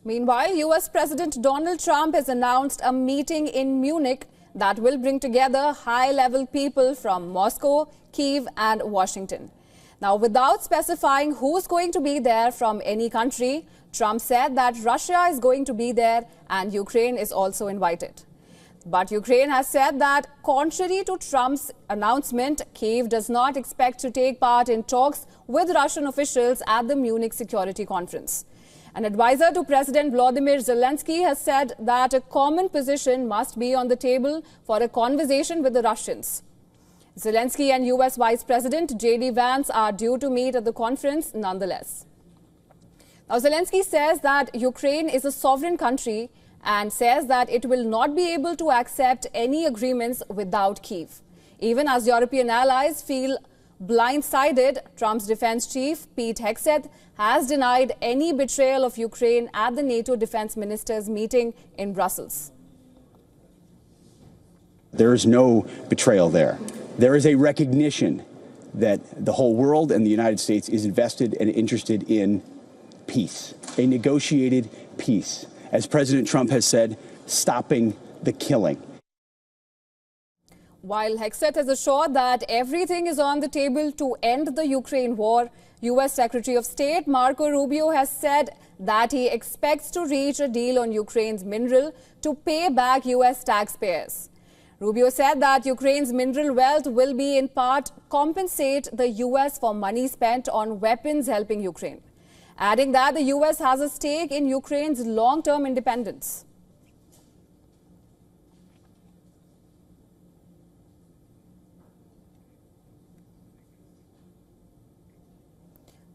Meanwhile, US President Donald Trump has announced a meeting in Munich that will bring together high-level people from Moscow, Kyiv and Washington. Now, without specifying who's going to be there from any country, Trump said that Russia is going to be there and Ukraine is also invited. But Ukraine has said that, contrary to Trump's announcement, Kyiv does not expect to take part in talks with Russian officials at the Munich Security Conference. An advisor to President Volodymyr Zelensky has said that a common position must be on the table for a conversation with the Russians. Zelensky and US Vice President J.D. Vance are due to meet at the conference nonetheless. Now, Zelensky says that Ukraine is a sovereign country and says that it will not be able to accept any agreements without Kyiv. Even as European allies feel blindsided, Trump's defense chief, Pete Hegseth, has denied any betrayal of Ukraine at the NATO defense ministers' meeting in Brussels. There is no betrayal there. There is a recognition that the whole world and the United States is invested and interested in peace, a negotiated peace. As President Trump has said, stopping the killing. While Hegseth has assured that everything is on the table to end the Ukraine war, U.S. Secretary of State Marco Rubio has said that he expects to reach a deal on Ukraine's mineral to pay back U.S. taxpayers. Rubio said that Ukraine's mineral wealth will be in part compensate the U.S. for money spent on weapons helping Ukraine, adding that the U.S. has a stake in Ukraine's long-term independence.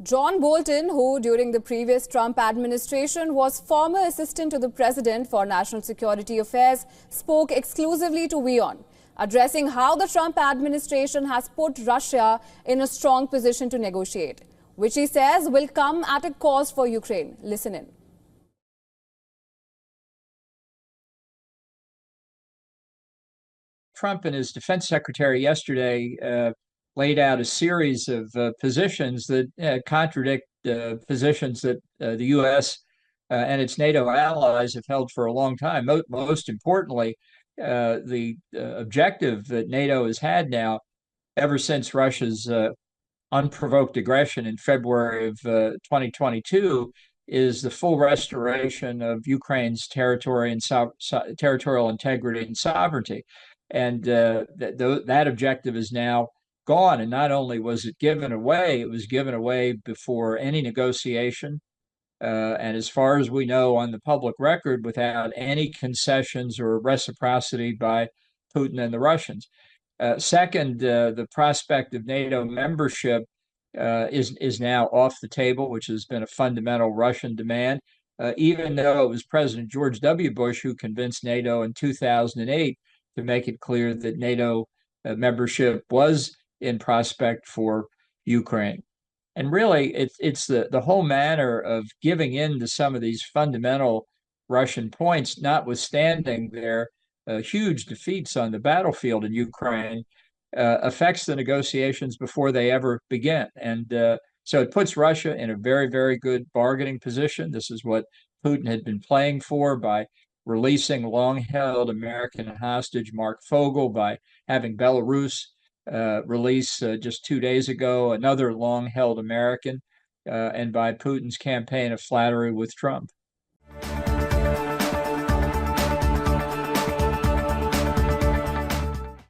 John Bolton, who during the previous Trump administration was former assistant to the president for national security affairs, spoke exclusively to WION, addressing how the Trump administration has put Russia in a strong position to negotiate, which he says will come at a cost for Ukraine. Listen in. Trump and his defense secretary yesterday laid out a series of positions that contradict positions that the U.S. And its NATO allies have held for a long time. Most importantly, the objective that NATO has had now, ever since Russia's unprovoked aggression in February of 2022, is the full restoration of Ukraine's territory and territorial integrity and sovereignty. And that objective is now gone. And not only was it given away, it was given away before any negotiation. And as far as we know on the public record, without any concessions or reciprocity by Putin and the Russians. Second, the prospect of NATO membership is now off the table, which has been a fundamental Russian demand, even though it was President George W. Bush who convinced NATO in 2008 to make it clear that NATO membership was in prospect for Ukraine. And really, it's the whole manner of giving in to some of these fundamental Russian points, notwithstanding their huge defeats on the battlefield in Ukraine, affects the negotiations before they ever begin. And so it puts Russia in a very, very good bargaining position. This is what Putin had been playing for by releasing long-held American hostage Mark Fogel, by having Belarus release just 2 days ago another long-held American, and by Putin's campaign of flattery with Trump.